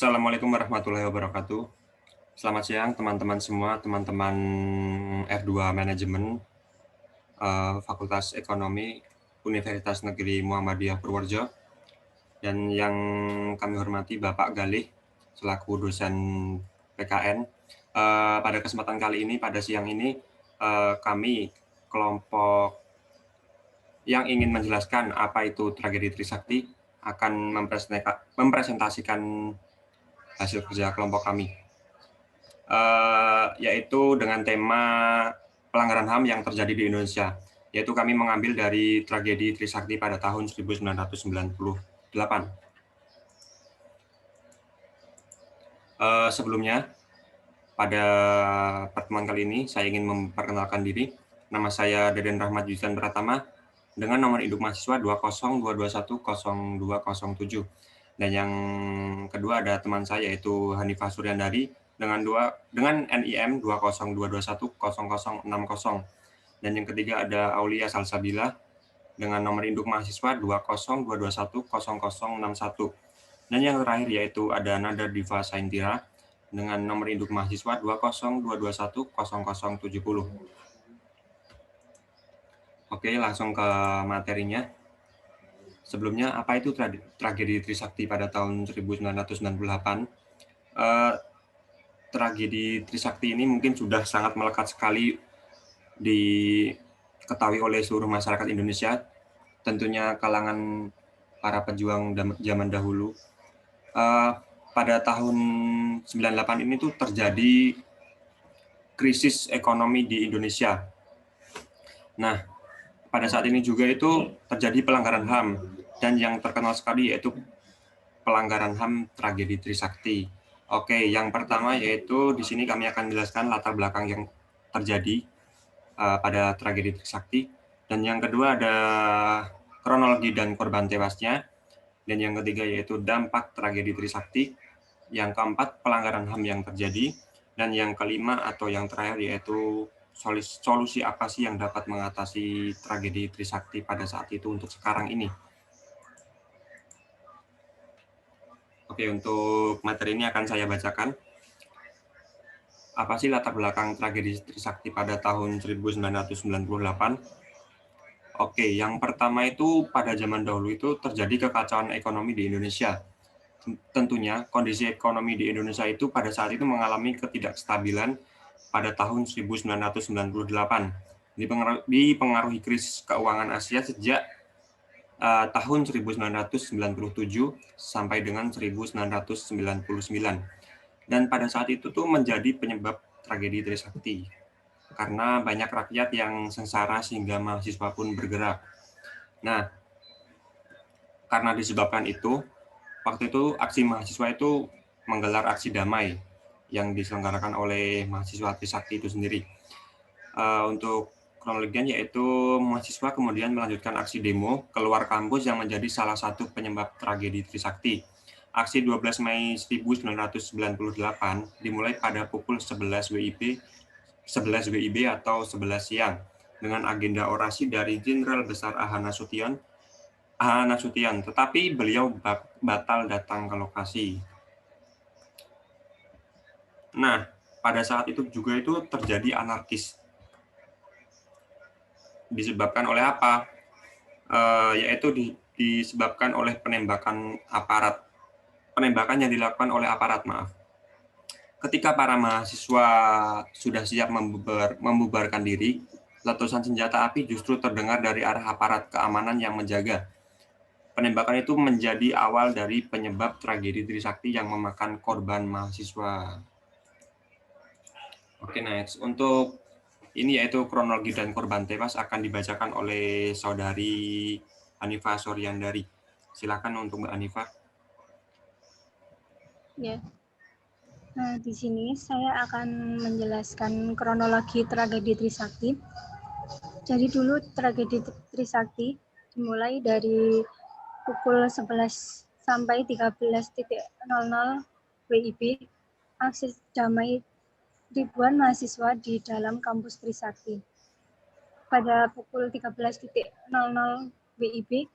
Assalamualaikum warahmatullahi wabarakatuh. Selamat siang teman-teman semua, teman-teman R2 Manajemen, Fakultas Ekonomi Universitas Negeri Muhammadiyah Purworejo, dan yang kami hormati Bapak Galih selaku dosen PKN. Pada kesempatan kali ini, pada siang ini, kami kelompok yang ingin menjelaskan apa itu tragedi Trisakti akan mempresentasikan hasil kerja kelompok kami. Yaitu dengan tema pelanggaran HAM yang terjadi di Indonesia, yaitu kami mengambil dari tragedi Trisakti pada tahun 1998. Sebelumnya, pada pertemuan kali ini, saya ingin memperkenalkan diri. Nama saya Deden Rahmat Yusdan Pratama, dengan nomor induk mahasiswa 202210207. Dan yang kedua ada teman saya yaitu Hanifah Suryandari dengan NIM 202210060. Dan yang ketiga ada Aulia Salsabila dengan nomor induk mahasiswa 202210061. Dan yang terakhir yaitu ada Nada Diva Saintira dengan nomor induk mahasiswa 202210070. Oke, langsung ke materinya. Sebelumnya, apa itu tragedi Trisakti pada tahun 1998? Tragedi Trisakti ini mungkin sudah sangat melekat sekali diketahui oleh seluruh masyarakat Indonesia, tentunya kalangan para pejuang zaman dahulu. Pada tahun 98 ini tuh terjadi krisis ekonomi di Indonesia. Nah, pada saat ini juga itu terjadi pelanggaran HAM, dan yang terkenal sekali yaitu pelanggaran HAM tragedi Trisakti. Oke, yang pertama yaitu di sini kami akan menjelaskan latar belakang yang terjadi pada tragedi Trisakti, dan yang kedua ada kronologi dan korban tewasnya, dan yang ketiga yaitu dampak tragedi Trisakti, yang keempat pelanggaran HAM yang terjadi, dan yang kelima atau yang terakhir yaitu solusi apa sih yang dapat mengatasi tragedi Trisakti pada saat itu untuk sekarang ini. Oke, untuk materi ini akan saya bacakan. Apa sih latar belakang tragedi Trisakti pada tahun 1998? Oke, yang pertama itu pada zaman dahulu itu terjadi kekacauan ekonomi di Indonesia. Tentunya kondisi ekonomi di Indonesia itu pada saat itu mengalami ketidakstabilan pada tahun 1998. Dipengaruhi krisis keuangan Asia sejak tahun 1997 sampai dengan 1999. Dan pada saat itu tuh menjadi penyebab tragedi Trisakti, karena banyak rakyat yang sengsara sehingga mahasiswa pun bergerak. Nah, karena disebabkan itu, waktu itu aksi mahasiswa itu menggelar aksi damai yang diselenggarakan oleh mahasiswa Trisakti itu sendiri. Untuk kronologinya yaitu mahasiswa kemudian melanjutkan aksi demo keluar kampus yang menjadi salah satu penyebab tragedi Trisakti. Aksi 12 Mei 1998 dimulai pada pukul 11 WIB atau 11 siang dengan agenda orasi dari Jenderal Besar AH Nasution, tetapi beliau batal datang ke lokasi. Nah, pada saat itu juga itu terjadi anarkis. Disebabkan oleh apa? Yaitu disebabkan oleh penembakan yang dilakukan oleh aparat, maaf. Ketika para mahasiswa sudah siap membubarkan diri, letusan senjata api justru terdengar dari arah aparat keamanan yang menjaga. Penembakan itu menjadi awal dari penyebab tragedi Trisakti yang memakan korban mahasiswa. Oke, next. Untuk ini yaitu kronologi dan korban tewas akan dibacakan oleh saudari Hanifah Suryandari. Silakan untuk Mbak Hanifah. Ya. Nah, di sini saya akan menjelaskan kronologi tragedi Trisakti. Jadi dulu tragedi Trisakti dimulai dari pukul 11 sampai 13.00 WIB, aksi damai ribuan mahasiswa di dalam kampus Trisakti. Pada pukul 13.00 WIB,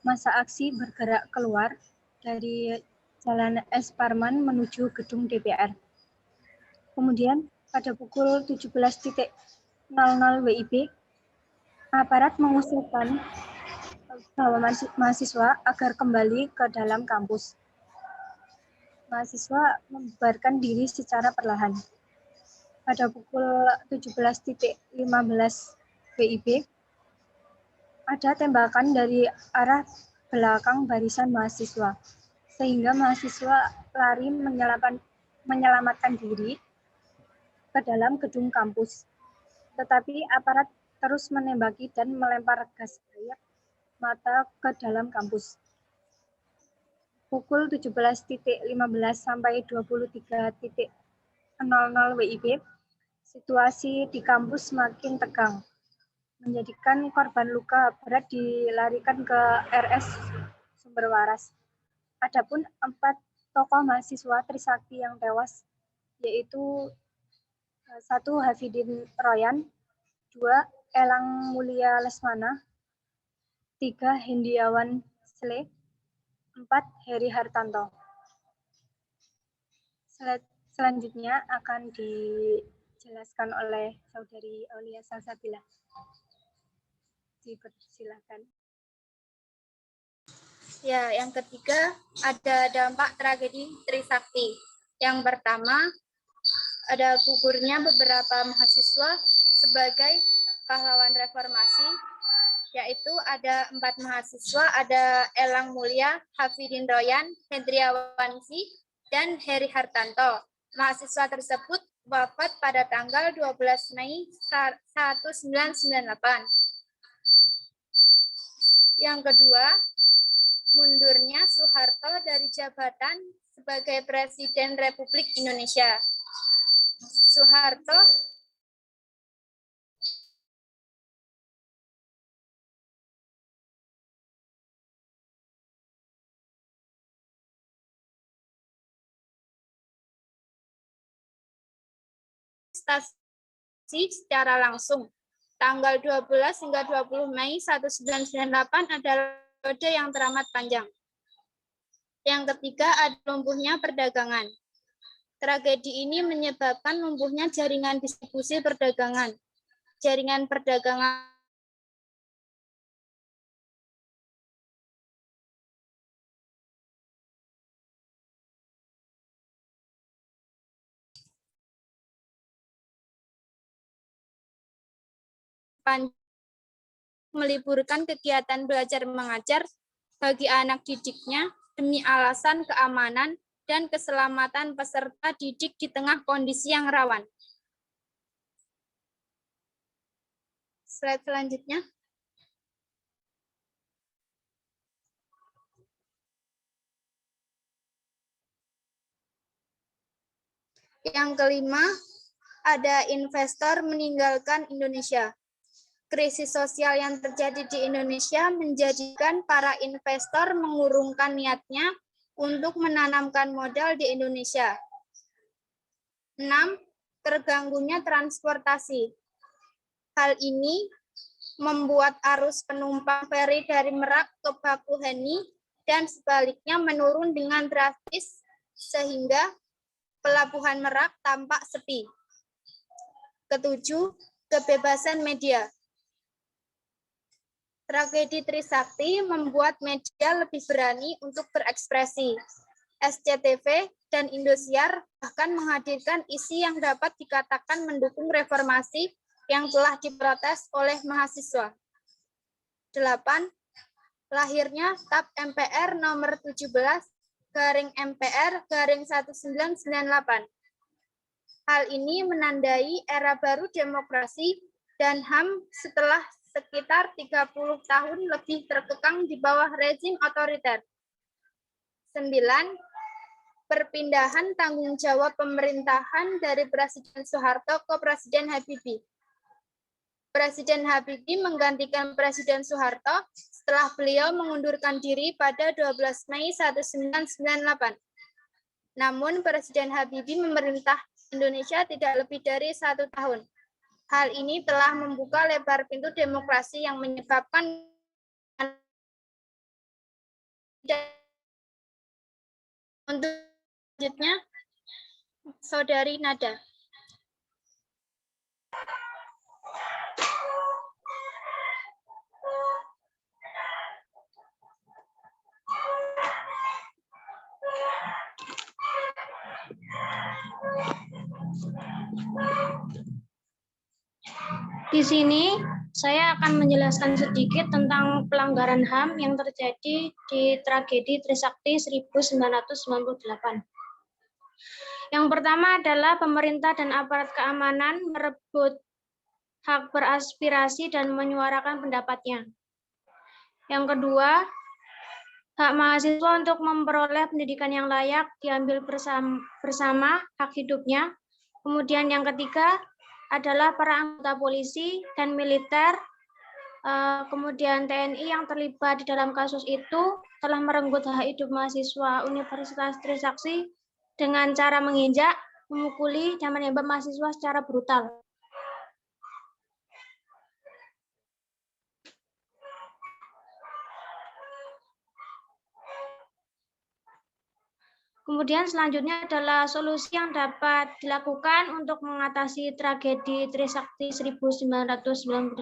masa aksi bergerak keluar dari Jalan S. Parman menuju gedung DPR. Kemudian pada pukul 17.00 WIB, aparat mengusulkan bahwa mahasiswa agar kembali ke dalam kampus. Mahasiswa membubarkan diri secara perlahan. Pada pukul 17.15 WIB, ada tembakan dari arah belakang barisan mahasiswa, sehingga mahasiswa lari menyelamatkan diri ke dalam gedung kampus. Tetapi aparat terus menembaki dan melempar gas air mata ke dalam kampus. Pukul 17.15 sampai 23.00 WIB, situasi di kampus semakin tegang, menjadikan korban luka berat dilarikan ke RS Sumber Waras. Adapun 4 tokoh mahasiswa Trisakti yang tewas, yaitu 1. Hafidin Royan, 2. Elang Mulia Lesmana, 3. Hendiawan Sle, 4. Heri Hartanto. Selanjutnya akan dijelaskan oleh Saudari Aulia Salsabila. Dipersilakan. Ya, yang ketiga ada dampak tragedi Trisakti. Yang pertama ada gugurnya beberapa mahasiswa sebagai pahlawan reformasi, yaitu ada 4 mahasiswa, ada Elang Mulia, Hafidin Royan, Hendriawansi, dan Heri Hartanto. Mahasiswa tersebut wafat pada tanggal 12 Mei 1998. Yang kedua, mundurnya Soeharto dari jabatan sebagai Presiden Republik Indonesia. Soeharto secara langsung. Tanggal 12 hingga 20 Mei 1998 adalah periode yang teramat panjang. Yang ketiga ada lumpuhnya perdagangan. Tragedi ini menyebabkan lumpuhnya jaringan distribusi perdagangan. Jaringan perdagangan meliburkan kegiatan belajar mengajar bagi anak didiknya demi alasan keamanan dan keselamatan peserta didik di tengah kondisi yang rawan. Slide selanjutnya. Yang kelima, ada investor meninggalkan Indonesia. Krisis sosial yang terjadi di Indonesia menjadikan para investor mengurungkan niatnya untuk menanamkan modal di Indonesia. 6. Terganggunya transportasi. Hal ini membuat arus penumpang feri dari Merak ke Bakuheni dan sebaliknya menurun dengan drastis sehingga Pelabuhan Merak tampak sepi. Ketujuh, kebebasan media. Tragedi Trisakti membuat media lebih berani untuk berekspresi. SCTV dan Indosiar bahkan menghadirkan isi yang dapat dikatakan mendukung reformasi yang telah diprotes oleh mahasiswa. 8. Lahirnya TAP MPR nomor 17/MPR/1998. Hal ini menandai era baru demokrasi dan HAM setelah sekitar 30 tahun lebih terkekang di bawah rezim otoriter. 9. Perpindahan tanggung jawab pemerintahan dari Presiden Soeharto ke Presiden Habibie. Presiden Habibie menggantikan Presiden Soeharto setelah beliau mengundurkan diri pada 12 Mei 1998. Namun Presiden Habibie memerintah Indonesia tidak lebih dari 1 tahun. Hal ini telah membuka lebar pintu demokrasi yang menyebabkan Untuk selanjutnya, Saudari Nada. Di sini saya akan menjelaskan sedikit tentang pelanggaran HAM yang terjadi di tragedi Trisakti 1998. Yang pertama adalah pemerintah dan aparat keamanan merebut hak beraspirasi dan menyuarakan pendapatnya. Yang kedua, hak mahasiswa untuk memperoleh pendidikan yang layak diambil bersama hak hidupnya. Kemudian yang ketiga adalah para anggota polisi dan militer, kemudian TNI yang terlibat di dalam kasus itu telah merenggut hak hidup mahasiswa Universitas Trisakti dengan cara menginjak, memukuli, dan menembak mahasiswa secara brutal. Kemudian selanjutnya adalah solusi yang dapat dilakukan untuk mengatasi tragedi Trisakti 1998.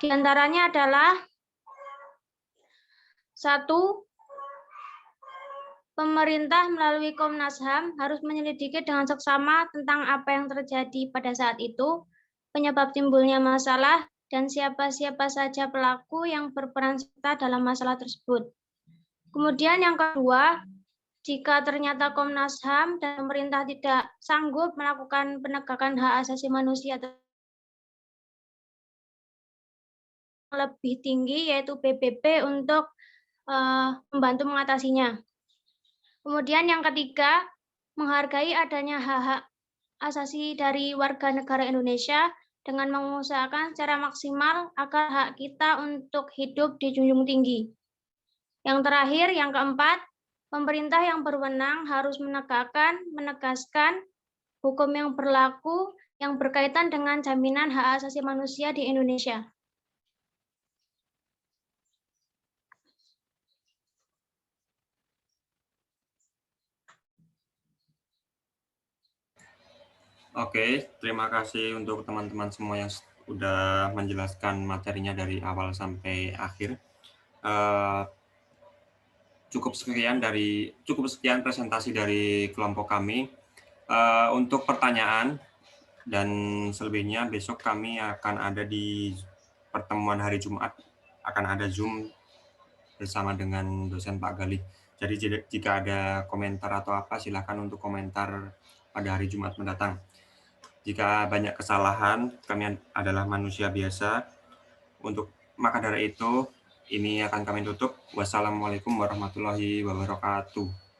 Di antaranya adalah 1. Pemerintah melalui Komnas HAM harus menyelidiki dengan seksama tentang apa yang terjadi pada saat itu, penyebab timbulnya masalah, dan siapa-siapa saja pelaku yang berperan serta dalam masalah tersebut. Kemudian yang kedua, jika ternyata Komnas HAM dan pemerintah tidak sanggup melakukan penegakan hak asasi manusia lebih tinggi, yaitu PBB, untuk membantu mengatasinya. Kemudian yang ketiga, menghargai adanya hak-hak asasi dari warga negara Indonesia dengan mengusahakan secara maksimal agar hak kita untuk hidup dijunjung tinggi. Yang terakhir, yang keempat, pemerintah yang berwenang harus menegaskan hukum yang berlaku yang berkaitan dengan jaminan hak asasi manusia di Indonesia. Oke, terima kasih untuk teman-teman semua yang sudah menjelaskan materinya dari awal sampai akhir. Cukup sekian presentasi dari kelompok kami. Untuk pertanyaan dan selebihnya besok kami akan ada di pertemuan hari Jumat, akan ada Zoom bersama dengan dosen Pak Galih. Jadi jika ada komentar atau apa, silakan untuk komentar pada hari Jumat mendatang. Jika banyak kesalahan, kami adalah manusia biasa. Maka dari itu, ini akan kami tutup. Wassalamualaikum warahmatullahi wabarakatuh.